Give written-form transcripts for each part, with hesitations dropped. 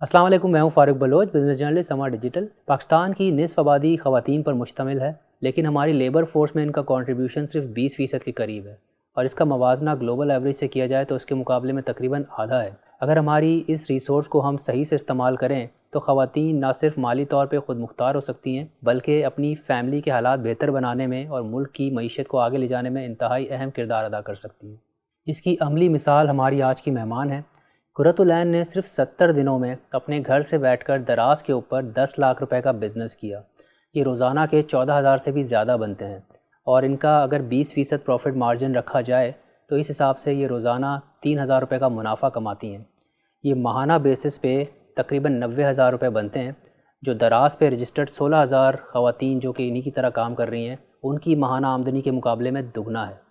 السلام علیکم، میں ہوں فاروق بلوچ، بزنس جرنلسٹ سما ڈیجیٹل۔ پاکستان کی نصف آبادی خواتین پر مشتمل ہے، لیکن ہماری لیبر فورس میں ان کا کنٹریبیوشن صرف 20% کے قریب ہے، اور اس کا موازنہ گلوبل ایوریج سے کیا جائے تو اس کے مقابلے میں تقریباً آدھا ہے۔ اگر ہماری اس ریسورس کو ہم صحیح سے استعمال کریں تو خواتین نہ صرف مالی طور پہ خود مختار ہو سکتی ہیں، بلکہ اپنی فیملی کے حالات بہتر بنانے میں اور ملک کی معیشت کو آگے لے جانے میں انتہائی اہم کردار ادا کر سکتی ہیں۔ اس کی عملی مثال ہماری آج کی مہمان ہیں۔ قرۃ العین نے صرف 70 دنوں میں اپنے گھر سے بیٹھ کر دراز کے اوپر 10 لاکھ روپے کا بزنس کیا۔ یہ روزانہ کے 14,000 سے بھی زیادہ بنتے ہیں، اور ان کا اگر 20% پروفٹ مارجن رکھا جائے تو اس حساب سے یہ روزانہ 3,000 روپے کا منافع کماتی ہیں۔ یہ ماہانہ بیسس پہ تقریباً 90,000 روپے بنتے ہیں، جو دراز پہ رجسٹرڈ 16,000 خواتین جو کہ انہی کی طرح کام کر رہی ہیں ان کی ماہانہ آمدنی کے مقابلے میں دگنا ہے۔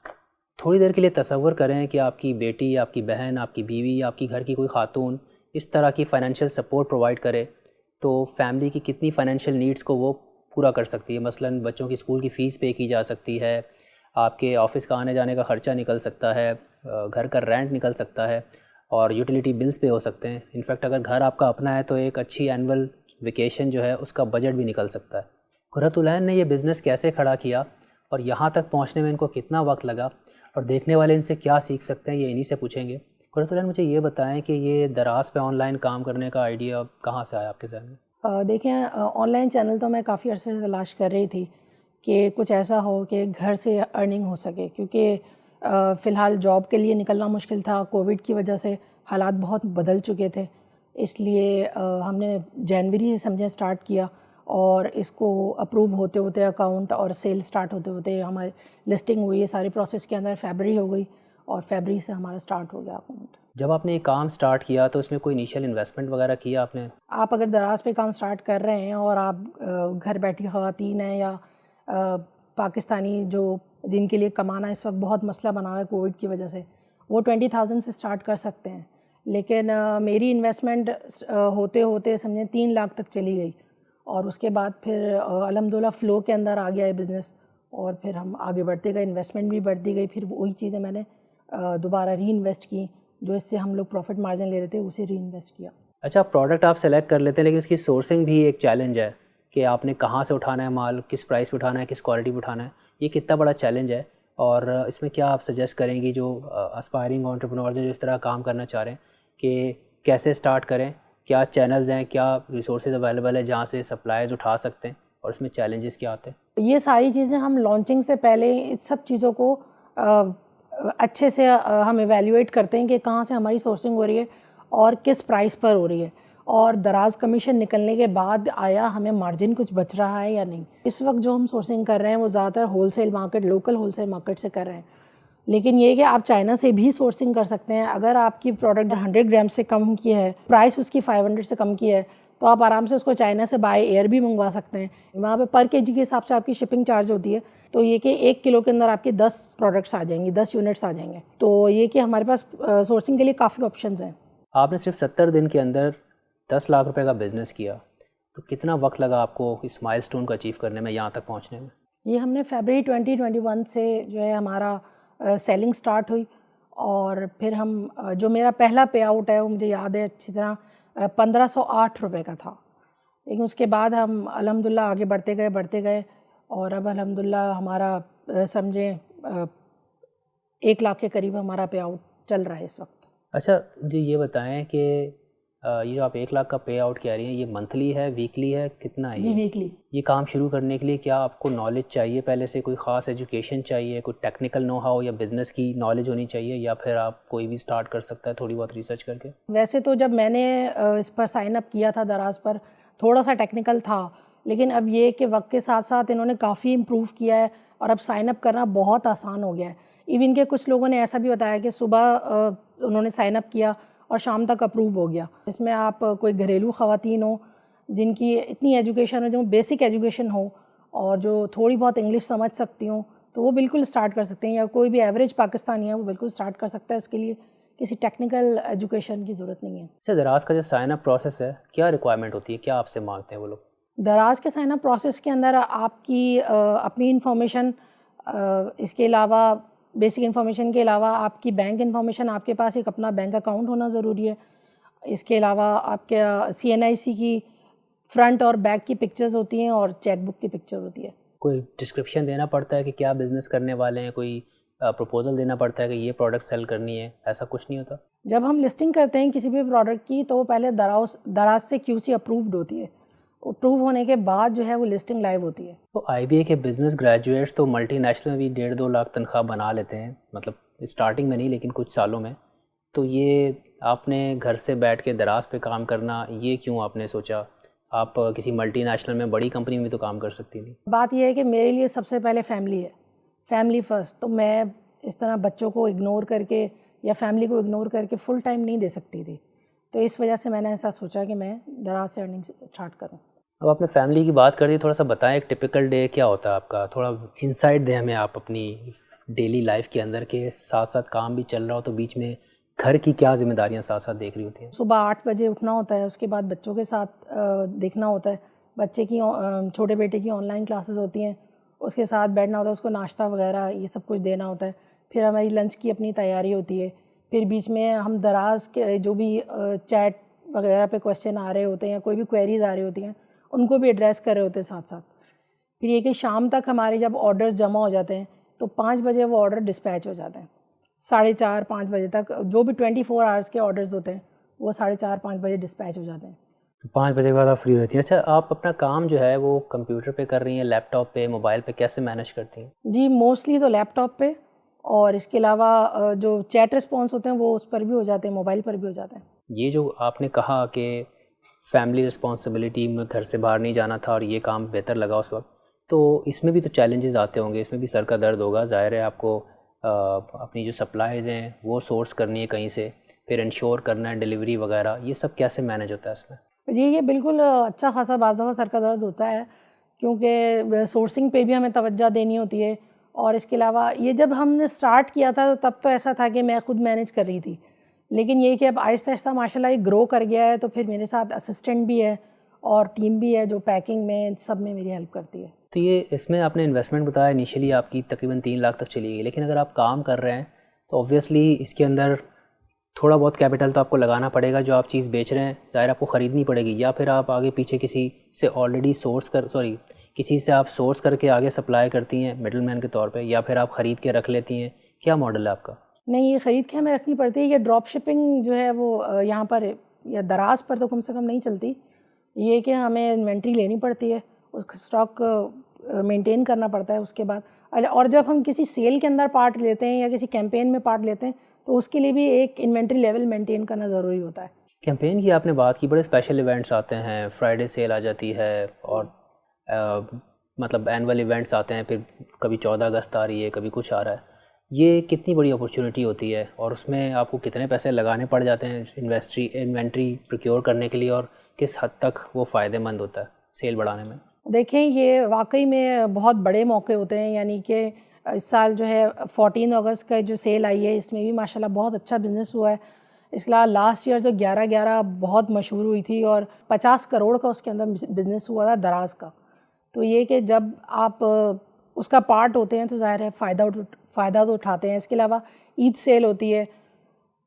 تھوڑی دیر کے لیے تصور کریں کہ آپ کی بیٹی، آپ کی بہن، آپ کی بیوی، آپ کی گھر کی کوئی خاتون اس طرح کی فائنینشیل سپورٹ پرووائڈ کرے تو فیملی کی کتنی فائنینشیل نیڈز کو وہ پورا کر سکتی ہے۔ مثلاً بچوں کی اسکول کی فیس پے کی جا سکتی ہے، آپ کے آفس کا آنے جانے کا خرچہ نکل سکتا ہے، گھر کا رینٹ نکل سکتا ہے، اور یوٹیلیٹی بلز پے ہو سکتے ہیں۔ انفیکٹ اگر گھر آپ کا اپنا ہے تو ایک اچھی اینول ویکیشن جو ہے اس کا بجٹ بھی نکل سکتا ہے۔ قرۃ العین نے یہ بزنس کیسے کھڑا کیا اور یہاں تک پہنچنے میں ان کو کتنا وقت لگا، اور دیکھنے والے ان سے کیا سیکھ سکتے ہیں، یہ انہی سے پوچھیں گے۔ قرۃ العین، مجھے یہ بتائیں کہ یہ دراز پہ آن لائن کام کرنے کا آئیڈیا کہاں سے آیا آپ کے ذہن میں؟ دیکھیں، آن لائن چینل تو میں کافی عرصے سے تلاش کر رہی تھی کہ کچھ ایسا ہو کہ گھر سے ارننگ ہو سکے، کیونکہ فی الحال جاب کے لیے نکلنا مشکل تھا۔ کووڈ کی وجہ سے حالات بہت بدل چکے تھے، اس لیے ہم نے جنوری سے سمجھیں سٹارٹ کیا، اور اس کو اپروو ہوتے ہوتے اکاؤنٹ اور سیل سٹارٹ ہوتے ہوتے ہماری لسٹنگ ہوئی، یہ سارے پروسیس کے اندر فیبرری ہو گئی، اور فیبرری سے ہمارا سٹارٹ ہو گیا اکاؤنٹ۔ جب آپ نے یہ کام سٹارٹ کیا تو اس میں کوئی انیشیل انویسٹمنٹ وغیرہ کیا آپ نے؟ آپ اگر دراز پہ کام سٹارٹ کر رہے ہیں اور آپ گھر بیٹھی خواتین ہیں یا پاکستانی جن کے لیے کمانا اس وقت بہت مسئلہ بنا ہوا ہے کووڈ کی وجہ سے، وہ 20,000 سے سٹارٹ کر سکتے ہیں، لیکن میری انویسٹمنٹ ہوتے ہوتے سمجھیں 3 لاکھ تک چلی گئی، اور اس کے بعد پھر الحمدللہ فلو کے اندر آ گیا ہے بزنس، اور پھر ہم آگے بڑھتے گئے، انویسٹمنٹ بھی بڑھتی گئی، پھر وہی چیزیں میں نے دوبارہ ری انویسٹ کی، جو اس سے ہم لوگ پروفٹ مارجن لے رہے تھے اسے ری انویسٹ کیا۔ اچھا، پروڈکٹ آپ سلیکٹ کر لیتے ہیں، لیکن اس کی سورسنگ بھی ایک چیلنج ہے کہ آپ نے کہاں سے اٹھانا ہے مال، کس پرائس پہ اٹھانا ہے، کس کوالٹی پہ اٹھانا ہے، یہ کتنا بڑا چیلنج ہے، اور اس میں کیا آپ سجیسٹ کریں گی جو اسپائرنگ انٹرپرینورز ہیں جو اس طرح کام کرنا چاہ رہے ہیں کہ کیسے سٹارٹ کریں، کیا چینلز ہیں، کیا ریسورسز اویلیبل ہیں جہاں سے سپلائز اٹھا سکتے ہیں، اور اس میں چیلنجز کیا آتے ہیں؟ یہ ساری چیزیں ہم لانچنگ سے پہلے اس سب چیزوں کو اچھے سے ہم ایویلیویٹ کرتے ہیں کہ کہاں سے ہماری سورسنگ ہو رہی ہے اور کس پرائس پر ہو رہی ہے، اور دراز کمیشن نکلنے کے بعد آیا ہمیں مارجن کچھ بچ رہا ہے یا نہیں۔ اس وقت جو ہم سورسنگ کر رہے ہیں وہ زیادہ تر wholesale market, local wholesale market سے کر رہے ہیں، لیکن یہ کہ آپ چائنا سے بھی سورسنگ کر سکتے ہیں۔ اگر آپ کی پروڈکٹ 100 گرام سے کم کی ہے، پرائس اس کی 500 سے کم کی ہے، تو آپ آرام سے اس کو چائنا سے بائی ایئر بھی منگوا سکتے ہیں۔ وہاں پہ پر کے جی کے حساب سے آپ کی شپنگ چارج ہوتی ہے، تو یہ کہ 1 کلو کے اندر آپ کی 10 پروڈکٹس آ جائیں گی، 10 یونٹس آ جائیں گے، تو یہ کہ ہمارے پاس سورسنگ کے لیے کافی آپشنز ہیں۔ آپ نے صرف 70 دن کے اندر 10 لاکھ روپے کا بزنس کیا، تو کتنا وقت لگا آپ کو اس مائل سٹون کو اچیو کرنے میں، یہاں تک پہنچنے میں؟ یہ ہم نے فیبرری 2021 سے جو ہے ہمارا سیلنگ سٹارٹ ہوئی، اور پھر ہم جو میرا پہلا پے آؤٹ ہے وہ مجھے یاد ہے اچھی طرح 1,508 روپے کا تھا، لیکن اس کے بعد ہم الحمدللہ آگے بڑھتے گئے، اور اب الحمدللہ ہمارا سمجھیں 1 لاکھ کے قریب ہمارا پے آؤٹ چل رہا ہے اس وقت۔ اچھا، مجھے یہ بتائیں کہ یہ جو آپ 1 لاکھ کا پے آؤٹ کہہ رہی ہیں، یہ منتھلی ہے، ویکلی ہے، کتنا ہے؟ جی ویکلی۔ یہ کام شروع کرنے کے لیے کیا آپ کو نالج چاہیے پہلے سے، کوئی خاص ایجوکیشن چاہیے، کوئی ٹیکنیکل نو ہاؤ یا بزنس کی نالج ہونی چاہیے، یا پھر آپ کوئی بھی سٹارٹ کر سکتا ہے تھوڑی بہت ریسرچ کر کے؟ ویسے تو جب میں نے اس پر سائن اپ کیا تھا دراز پر، تھوڑا سا ٹیکنیکل تھا، لیکن اب یہ کہ وقت کے ساتھ ساتھ انہوں نے کافی امپروو کیا ہے، اور اب سائن اپ کرنا بہت آسان ہو گیا ہے۔ ایون کہ کچھ لوگوں نے ایسا بھی بتایا کہ صبح انہوں نے سائن اپ کیا اور شام تک اپروو ہو گیا۔ اس میں آپ کوئی گھریلو خواتین ہوں جن کی اتنی ایجوکیشن ہو، جو بیسک ایجوکیشن ہو، اور جو تھوڑی بہت انگلش سمجھ سکتی ہوں، تو وہ بالکل سٹارٹ کر سکتے ہیں، یا کوئی بھی ایوریج پاکستانی ہے وہ بالکل سٹارٹ کر سکتا ہے، اس کے لیے کسی ٹیکنیکل ایجوکیشن کی ضرورت نہیں ہے۔ اچھا، دراز کا جو سائن اپ پروسیس ہے، کیا ریکوائرمنٹ ہوتی ہے، کیا آپ سے مانگتے ہیں وہ لوگ؟ دراز کے سائن اپ پروسیس کے اندر آپ کی اپنی انفارمیشن، اس کے علاوہ بیسک انفارمیشن کے علاوہ آپ کی بینک انفارمیشن، آپ کے پاس ایک اپنا بینک اکاؤنٹ ہونا ضروری ہے، اس کے علاوہ آپ کے CNIC کی فرنٹ اور بیک کی پکچرز ہوتی ہیں اور چیک بک کی پکچر ہوتی ہے. کوئی ڈسکرپشن دینا پڑتا ہے کہ کیا بزنس کرنے والے ہیں, کوئی پروپوزل دینا پڑتا ہے کہ یہ پروڈکٹ سیل کرنی ہے, ایسا کچھ نہیں ہوتا؟ جب ہم لسٹنگ کرتے ہیں کسی بھی پروڈکٹ کی تو وہ پہلے دراز سے QC اپرووڈ ہوتی ہے. اپروو ہونے کے بعد جو ہے وہ لسٹنگ لائیو ہوتی ہے. تو IBA کے بزنس گریجویٹس تو ملٹی نیشنل میں بھی 1.5-2 لاکھ تنخواہ بنا لیتے ہیں, مطلب اسٹارٹنگ میں نہیں لیکن کچھ سالوں میں. تو یہ آپ نے گھر سے بیٹھ کے دراز پہ کام کرنا, یہ کیوں آپ نے سوچا؟ آپ کسی ملٹی نیشنل میں بڑی کمپنی میں تو کام کر سکتی تھی. بات یہ ہے کہ میرے لیے سب سے پہلے فیملی ہے, فیملی فرسٹ. تو میں اس طرح بچوں کو اگنور کر کے یا فیملی کو اگنور کر کے فل ٹائم نہیں دے سکتی تھی. تو اس وجہ سے میں نے ایسا سوچا کہ میں دراز سے ارننگ اسٹارٹ کروں. اب آپ نے فیملی کی بات کر دی, تھوڑا سا بتائیں ایک ٹپیکل ڈے کیا ہوتا ہے آپ کا, تھوڑا انسائٹ دیں ہمیں آپ اپنی ڈیلی لائف کے اندر, کے ساتھ ساتھ کام بھی چل رہا ہو تو بیچ میں گھر کی کیا ذمہ داریاں ساتھ ساتھ دیکھ رہی ہوتی ہیں؟ صبح 8 بجے اٹھنا ہوتا ہے, اس کے بعد بچوں کے ساتھ دیکھنا ہوتا ہے. بچے کی چھوٹے بیٹے کی آن لائن کلاسز ہوتی ہیں, اس کے ساتھ بیٹھنا ہوتا ہے, اس کو ناشتہ وغیرہ یہ سب کچھ دینا ہوتا ہے. پھر ہماری لنچ کی اپنی تیاری ہوتی ہے. پھر بیچ میں ہم دراز کے جو بھی چیٹ وغیرہ پہ کویشچن آ رہے ہوتے ہیں یا کوئی بھی کوئریز آ رہی ہوتی ہیں ان کو بھی ایڈریس کر رہے ہوتے ہیں ساتھ ساتھ. پھر یہ کہ شام تک ہمارے جب آرڈرز جمع ہو جاتے ہیں تو 5 بجے وہ آرڈر ڈسپیچ ہو جاتے ہیں. 4:30-5 بجے تک جو بھی 24 آورس کے آرڈرز ہوتے ہیں وہ 4:30-5 بجے ڈسپیچ ہو جاتے ہیں. 5 بجے کے بعد آپ فری ہوتی ہیں. اچھا, آپ اپنا کام جو ہے وہ کمپیوٹر پہ کر رہی ہیں, لیپ ٹاپ پہ, موبائل پہ, کیسے مینیج کرتی ہیں؟ جی موسٹلی تو لیپ ٹاپ پہ, اور اس کے علاوہ جو چیٹ رسپانس ہوتے ہیں وہ اس پر بھی ہو جاتے ہیں, موبائل پر بھی ہو جاتے ہیں. یہ جو آپ نے کہا کہ فیملی رسپانسبلٹی میں گھر سے باہر نہیں جانا تھا اور یہ کام بہتر لگا اس وقت, تو اس میں بھی تو چیلنجز آتے ہوں گے, اس میں بھی سر کا درد ہوگا. ظاہر ہے آپ کو اپنی جو سپلائیز ہیں وہ سورس کرنی ہے کہیں سے, پھر انشور کرنا ہے ڈیلیوری وغیرہ, یہ سب کیسے مینیج ہوتا ہے اس میں؟ جی یہ بالکل اچھا خاصا بعض دفعہ سر کا درد ہوتا ہے, کیونکہ سورسنگ پہ بھی ہمیں توجہ دینی ہوتی ہے. اور اس کے علاوہ یہ جب ہم نے اسٹارٹ کیا تھا تو تب تو ایسا تھا کہ میں خود مینیج کر رہی تھی, لیکن یہ کہ اب آہستہ آہستہ ماشاء اللہ یہ گرو کر گیا ہے, تو پھر میرے ساتھ اسسٹنٹ بھی ہے اور ٹیم بھی ہے جو پیکنگ میں سب میں میری ہیلپ کرتی ہے. تو یہ اس میں آپ نے انویسٹمنٹ بتایا انیشلی آپ کی تقریباً 3 لاکھ تک چلی گئی, لیکن اگر آپ کام کر رہے ہیں تو اوبویسلی اس کے اندر تھوڑا بہت کیپٹل تو آپ کو لگانا پڑے گا. جو آپ چیز بیچ رہے ہیں ظاہر آپ کو خریدنی پڑے گی, یا پھر آپ آگے پیچھے کسی سے آلریڈی کسی سے آپ سورس کر کے آگے سپلائی کرتی ہیں مڈل مین کے طور پہ, یا پھر آپ خرید کے رکھ لیتی ہیں, کیا ماڈل ہے آپ کا؟ نہیں, یہ خرید کے ہمیں رکھنی پڑتی ہے. یہ ڈراپ شپنگ جو ہے وہ یہاں پر یا دراز پر تو کم سے کم نہیں چلتی. یہ کہ ہمیں انوینٹری لینی پڑتی ہے, اس کا اسٹاک مینٹین کرنا پڑتا ہے. اس کے بعد اور جب ہم کسی سیل کے اندر پارٹ لیتے ہیں یا کسی کیمپین میں پارٹ لیتے ہیں تو اس کے لیے بھی ایک انوینٹری لیول مینٹین کرنا ضروری ہوتا ہے. کیمپین کی آپ نے بات کی, بڑے اسپیشل ایونٹس آتے ہیں, فرائیڈے سیل آ جاتی ہے, اور مطلب اینول ایونٹس آتے ہیں, پھر کبھی 14 اگست آ رہی ہے, کبھی کچھ آ رہا ہے. یہ کتنی بڑی اپورچونیٹی ہوتی ہے اور اس میں آپ کو کتنے پیسے لگانے پڑ جاتے ہیں انوینٹری پروکیور کرنے کے لیے, اور کس حد تک وہ فائدہ مند ہوتا ہے سیل بڑھانے میں؟ دیکھیں یہ واقعی میں بہت بڑے موقع ہوتے ہیں. یعنی کہ اس سال جو ہے 14 اگست کا جو سیل آئی ہے اس میں بھی ماشاءاللہ بہت اچھا بزنس ہوا ہے. اس کے علاوہ لاسٹ ایئر جو 11/11 بہت مشہور ہوئی تھی اور 50 کروڑ کا اس کے اندر بزنس ہوا تھا دراز کا. تو یہ کہ جب آپ اس کا پارٹ ہوتے ہیں تو ظاہر ہے فائدہ تو اٹھاتے ہیں. اس کے علاوہ عید سیل ہوتی ہے,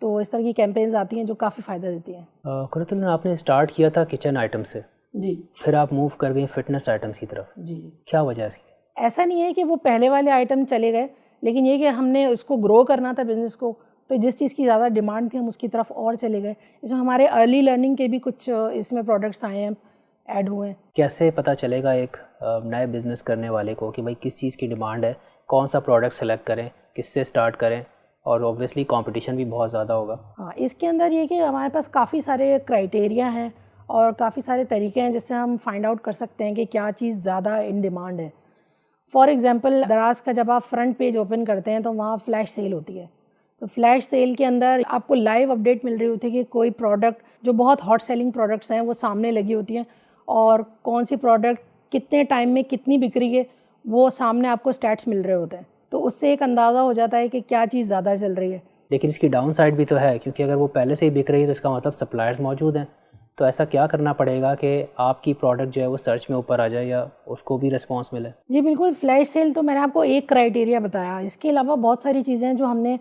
تو اس طرح کی کیمپینز آتی ہیں جو کافی فائدہ دیتی ہیں. قرۃ اللہ, آپ نے اسٹارٹ کیا تھا کچن آئٹم سے, جی, پھر آپ موو کر گئیں فٹنس آئٹمس کی طرف. جی جی, کیا وجہ ہے اس کی؟ ایسا نہیں ہے کہ وہ پہلے والے آئٹم چلے گئے, لیکن یہ کہ ہم نے اس کو گرو کرنا تھا بزنس کو, تو جس چیز کی زیادہ ڈیمانڈ تھی ہم اس کی طرف اور چلے گئے. اس میں ہمارے ارلی لرننگ کے بھی کچھ اس میں پروڈکٹس آئے ہیں, ایڈ ہوئے ہیں. کیسے پتہ چلے گا ایک نئے بزنس کرنے والے کو کہ بھائی کس چیز کی ڈیمانڈ ہے, کون سا پروڈکٹ سلیکٹ کریں, کس سے سٹارٹ کریں؟ اور اوبویسلی کمپٹیشن بھی بہت زیادہ ہوگا. ہاں, اس کے اندر یہ کہ ہمارے پاس کافی سارے کرائٹیریا ہیں اور کافی سارے طریقے ہیں جس سے ہم فائنڈ آؤٹ کر سکتے ہیں کہ کیا چیز زیادہ ان ڈیمانڈ ہے. فار ایگزامپل دراز کا جب آپ فرنٹ پیج اوپن کرتے ہیں تو وہاں فلیش سیل ہوتی ہے. تو فلیش سیل کے اندر آپ کو لائیو اپڈیٹ مل رہی ہوتی ہے کہ کوئی پروڈکٹ جو بہت ہاٹ سیلنگ پروڈکٹس ہیں وہ سامنے لگی ہوتی ہیں, اور کون سی پروڈکٹ کتنے ٹائم میں کتنی بک رہی ہے وہ سامنے آپ کو اسٹیٹس مل رہے ہوتے ہیں. تو اس سے ایک اندازہ ہو جاتا ہے کہ کیا چیز زیادہ چل رہی ہے. لیکن اس کی ڈاؤن سائڈ بھی تو ہے, کیونکہ اگر وہ پہلے سے ہی بک رہی ہے تو اس کا مطلب سپلائرز موجود ہیں. تو ایسا کیا کرنا پڑے گا کہ آپ کی پروڈکٹ جو ہے وہ سرچ میں اوپر آ جائے یا اس کو بھی رسپانس ملے؟ جی بالکل, فلیش سیل تو میں نے آپ کو ایک کرائٹیریا بتایا. اس کے علاوہ بہت ساری چیزیں جو ہم نے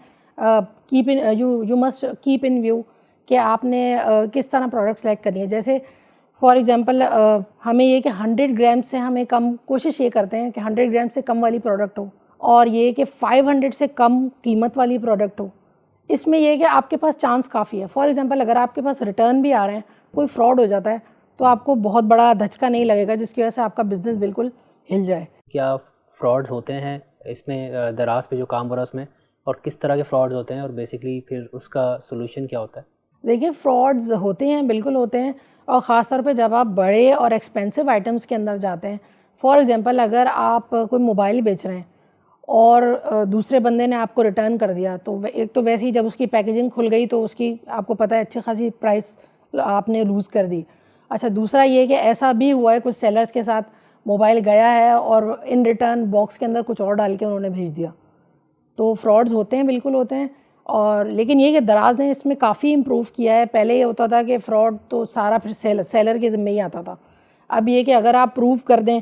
you must keep in view, کہ آپ نے کس طرح پروڈکٹ سلیکٹ کرنی ہے. جیسے فار ایگزامپل ہمیں یہ کہ 100 گرام سے ہمیں کم، کوشش یہ کرتے ہیں کہ 100 گرام سے کم والی پروڈکٹ ہو، اور یہ کہ 500 سے کم قیمت والی پروڈکٹ ہو. اس میں یہ ہے کہ آپ کے پاس چانس کافی ہے. فار ایگزامپل اگر آپ کے پاس ریٹرن بھی آ رہے ہیں، کوئی فراڈ ہو جاتا ہے تو آپ کو بہت بڑا دھچکا نہیں لگے گا جس کی وجہ سے آپ کا بزنس بالکل ہل جائے. کیا فراڈز ہوتے ہیں اس میں دراز پہ جو کام ہو رہا ہے اس میں، اور کس طرح کے فراڈز ہوتے ہیں، اور بیسکلی پھر اس کا سولوشن کیا ہوتا ہے؟ دیکھیے فراڈز ہوتے ہیں، بالکل ہوتے ہیں، اور خاص طور پہ جب آپ بڑے اور ایکسپینسو آئٹمس کے اندر جاتے ہیں. فار ایگزامپل اگر آپ کوئی موبائل بیچ رہے ہیں اور دوسرے بندے نے آپ کو ریٹرن کر دیا، تو ایک تو ویسے ہی جب اس کی پیکیجنگ کھل گئی تو اس کی آپ کو پتہ ہے اچھی خاصی پرائس آپ نے لوز کر دی. اچھا دوسرا یہ کہ ایسا بھی ہوا ہے کچھ سیلرز کے ساتھ، موبائل گیا ہے اور ان ریٹرن باکس کے اندر کچھ اور ڈال کے انہوں نے بھیج دیا. تو فراڈز ہوتے ہیں، بالکل ہوتے ہیں. اور لیکن یہ کہ دراز نے اس میں کافی امپروو کیا ہے. پہلے یہ ہوتا تھا کہ فراڈ تو سارا پھر سیلر کے ذمہ ہی آتا تھا. اب یہ کہ اگر آپ پروف کر دیں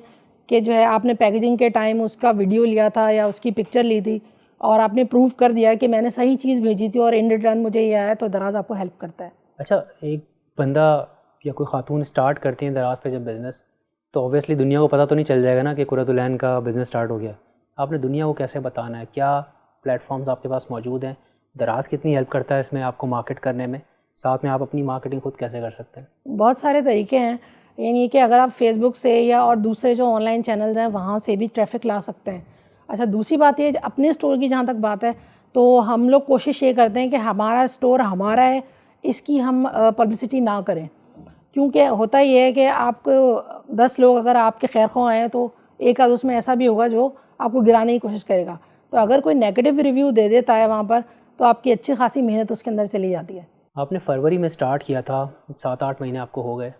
کہ جو ہے آپ نے پیکیجنگ کے ٹائم اس کا ویڈیو لیا تھا یا اس کی پکچر لی تھی، اور آپ نے پروف کر دیا کہ میں نے صحیح چیز بھیجی تھی اور ان ریٹرن مجھے یہ آیا، تو دراز آپ کو ہیلپ کرتا ہے. اچھا، ایک بندہ یا کوئی خاتون اسٹارٹ کرتی ہیں دراز پہ جب بزنس، تو اوبویسلی دنیا کو پتہ تو نہیں چل جائے گا نا کہ قرۃ العین کا بزنس اسٹارٹ ہو گیا. آپ نے دنیا کو کیسے بتانا ہے؟ کیا پلیٹ فارمز آپ کے پاس موجود ہیں؟ دراز کتنی ہیلپ کرتا ہے اس میں آپ کو مارکیٹ کرنے میں؟ ساتھ میں آپ اپنی مارکیٹنگ خود کیسے کر سکتے ہیں؟ بہت سارے طریقے ہیں. یعنی کہ اگر آپ فیس بک سے یا اور دوسرے جو آن لائن چینلز ہیں وہاں سے بھی ٹریفک لا سکتے ہیں. اچھا دوسری بات یہ اپنے اسٹور کی جہاں تک بات ہے تو ہم لوگ کوشش یہ کرتے ہیں کہ ہمارا اسٹور ہمارا ہے، اس کی ہم پبلسٹی نہ کریں. کیونکہ ہوتا یہ ہے کہ آپ کو 10 لوگ اگر آپ کے خیر خواہ آئیں تو ایک آدھ اس میں ایسا بھی ہوگا جو آپ کو گرانے کی کوشش کرے گا. تو اگر کوئی نیگیٹو ریویو دے دیتا ہے وہاں پر تو آپ کی اچھی خاصی محنت اس کے اندر چلی جاتی ہے. آپ نے فروری میں سٹارٹ کیا تھا، 7-8 مہینے آپ کو ہو گئے.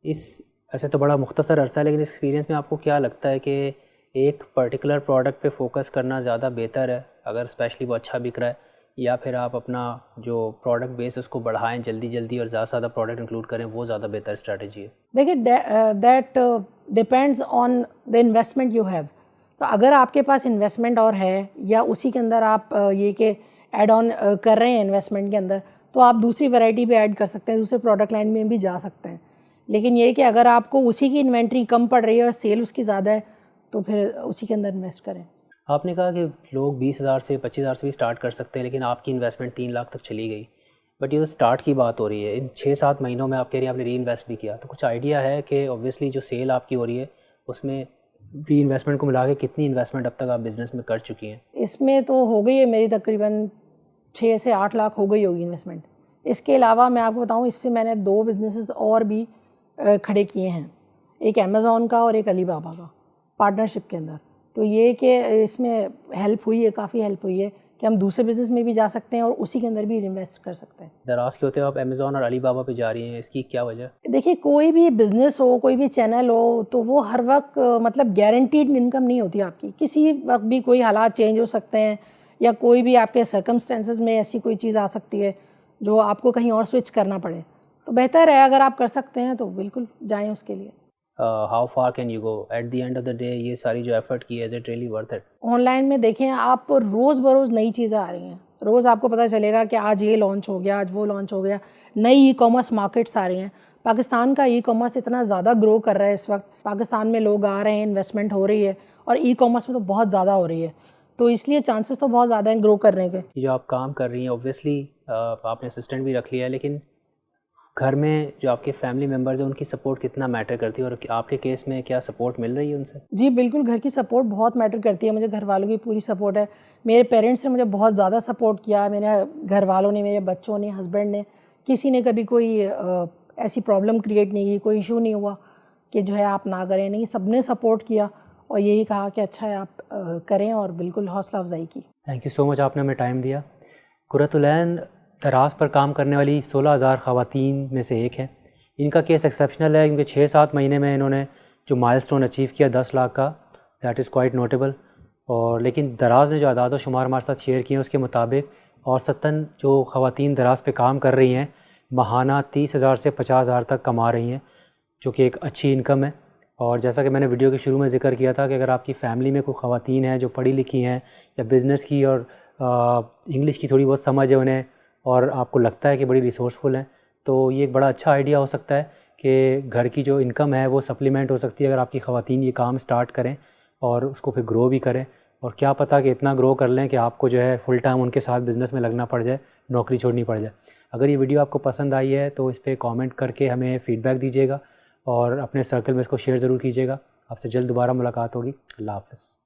ایسے تو بڑا مختصر عرصہ ہے، لیکن اس ایکسپیرینس میں آپ کو کیا لگتا ہے کہ ایک پرٹیکولر پروڈکٹ پہ فوکس کرنا زیادہ بہتر ہے اگر اسپیشلی وہ اچھا بک رہا ہے، یا پھر آپ اپنا جو پروڈکٹ بیس اس کو بڑھائیں جلدی اور زیادہ سے زیادہ پروڈکٹ انکلوڈ کریں، وہ زیادہ بہتر اسٹریٹجی ہے؟ دیکھیے that depends on the investment you have. تو اگر آپ کے پاس انویسٹمنٹ اور ہے یا اسی کے اندر آپ یہ کہ ایڈ آن کر رہے ہیں انویسٹمنٹ کے اندر، تو آپ دوسری ورائٹی بھی ایڈ کر سکتے ہیں، دوسرے پروڈکٹ لائن میں بھی جا سکتے ہیں. لیکن یہ کہ اگر آپ کو اسی کی انوینٹری کم پڑ رہی ہے اور سیل اس کی زیادہ ہے تو پھر اسی کے اندر انویسٹ کریں. آپ نے کہا کہ لوگ 20,000 سے 25,000 سے بھی اسٹارٹ کر سکتے ہیں، لیکن آپ کی انویسٹمنٹ 3 لاکھ تک چلی گئی. بٹ یہ تو اسٹارٹ کی بات ہو رہی ہے. ان 6-7 مہینوں میں آپ کہہ رہی ہیں آپ نے ری انویسٹ بھی کیا، تو کچھ آئیڈیا ہے کہ اوبویسلی جو سیل آپ کی ہو رہی ہے اس میں ری انویسٹمنٹ کو ملا کے کتنی انویسٹمنٹ اب تک آپ بزنس میں کر چکی ہیں؟ اس میں تو ہو گئی ہے میری تقریباً 6 سے 8 لاکھ ہو گئی ہوگی انویسٹمنٹ. اس کے علاوہ میں آپ کو بتاؤں اس سے میں نے 2 بزنسز اور بھی کھڑے کیے ہیں، ایک امیزون کا اور ایک علی بابا کا پارٹنرشپ کے اندر. تو یہ کہ اس میں ہیلپ ہوئی ہے، کافی ہیلپ ہوئی ہے کہ ہم دوسرے بزنس میں بھی جا سکتے ہیں اور اسی کے اندر بھی انویسٹ کر سکتے ہیں. دراز کے ہوتے ہوئے آپ امیزون اور علی بابا پہ جا رہی ہیں، اس کی کیا وجہ؟ دیکھیے کوئی بھی بزنس ہو، کوئی بھی چینل ہو، تو وہ ہر وقت مطلب گارنٹیڈ انکم نہیں ہوتی آپ کی. کسی وقت بھی کوئی حالات چینج ہو سکتے ہیں، یا کوئی بھی آپ کے سرکمسٹینسز میں ایسی کوئی چیز آ سکتی ہے جو آپ کو کہیں اور سوئچ کرنا پڑے. تو بہتر ہے اگر آپ کر سکتے ہیں تو بالکل جائیں اس کے لیے. How far can you go at the end of the day? یہ ساری جو ایفرٹ کی ہے، is it really worth it? Online میں دیکھیں آپ روز بروز نئی چیزیں آ رہی ہیں، روز آپ کو پتہ چلے گا کہ آج یہ لانچ ہو گیا، آج وہ لانچ ہو گیا. نئی ای کامرس مارکیٹس آ رہی ہیں. پاکستان کا ای کامرس اتنا زیادہ گرو کر رہا ہے اس وقت، پاکستان میں لوگ آ رہے ہیں، انویسٹمنٹ ہو رہی ہے، اور ای کامرس میں تو بہت زیادہ ہو رہی ہے. تو اس لیے چانسز تو بہت زیادہ ہیں گرو کرنے کے. جو آپ کام کر رہی ہیں اوبویسلی آپ نے اسسٹنٹ بھی رکھ لیا ہے، لیکن گھر میں جو آپ کے فیملی ممبرز ہیں ان کی سپورٹ کتنا میٹر کرتی ہے، اور آپ کے کیس میں کیا سپورٹ مل رہی ہے ان سے؟ جی بالکل، گھر کی سپورٹ بہت میٹر کرتی ہے. مجھے گھر والوں کی پوری سپورٹ ہے. میرے پیرنٹس نے مجھے بہت زیادہ سپورٹ کیا، میرے گھر والوں نے، میرے بچوں نے، ہسبینڈ نے، کسی نے کبھی کوئی ایسی پرابلم کریٹ نہیں کی، کوئی ایشو نہیں ہوا کہ جو ہے آپ نہ کریں. نہیں، سب نے سپورٹ کیا اور یہی کہا کہ اچھا ہے آپ کریں، اور بالکل حوصلہ افزائی کی. تھینک یو سو مچ، آپ نے ہمیں ٹائم دیا. قرۃ العین دراز پر کام کرنے والی 16,000 خواتین میں سے ایک ہے. ان کا کیس ایکسیپشنل ہے کیونکہ 6-7 مہینے میں انہوں نے جو مائل سٹون اچیو کیا 10 لاکھ کا، دیٹ از کوائٹ نوٹیبل. اور لیکن دراز نے جو اعداد و شمار ہمارے ساتھ شیئر کیے ہیں اس کے مطابق اوسطاً جو خواتین دراز پہ کام کر رہی ہیں ماہانہ 30,000 سے 50,000 تک کما رہی ہیں، جو کہ ایک اچھی انکم ہے. اور جیسا کہ میں نے ویڈیو کے شروع میں ذکر کیا تھا کہ اگر آپ کی فیملی میں کوئی خواتین ہیں جو پڑھی لکھی ہیں یا بزنس کی اور انگلش کی تھوڑی بہت سمجھ ہے انہیں، اور آپ کو لگتا ہے کہ بڑی ریسورسفل ہیں، تو یہ ایک بڑا اچھا آئیڈیا ہو سکتا ہے کہ گھر کی جو انکم ہے وہ سپلیمنٹ ہو سکتی ہے اگر آپ کی خواتین یہ کام سٹارٹ کریں اور اس کو پھر گرو بھی کریں، اور کیا پتہ کہ اتنا گرو کر لیں کہ آپ کو جو ہے فل ٹائم ان کے ساتھ بزنس میں لگنا پڑ جائے، نوکری چھوڑنی پڑ جائے۔ اگر یہ ویڈیو آپ کو پسند آئی ہے تو اس پہ کامنٹ کر کے ہمیں فیڈ بیک دیجیے گا اور اپنے سرکل میں اس کو شیئر ضرور کیجیے گا۔ آپ سے جلد دوبارہ ملاقات ہوگی۔ اللہ حافظ۔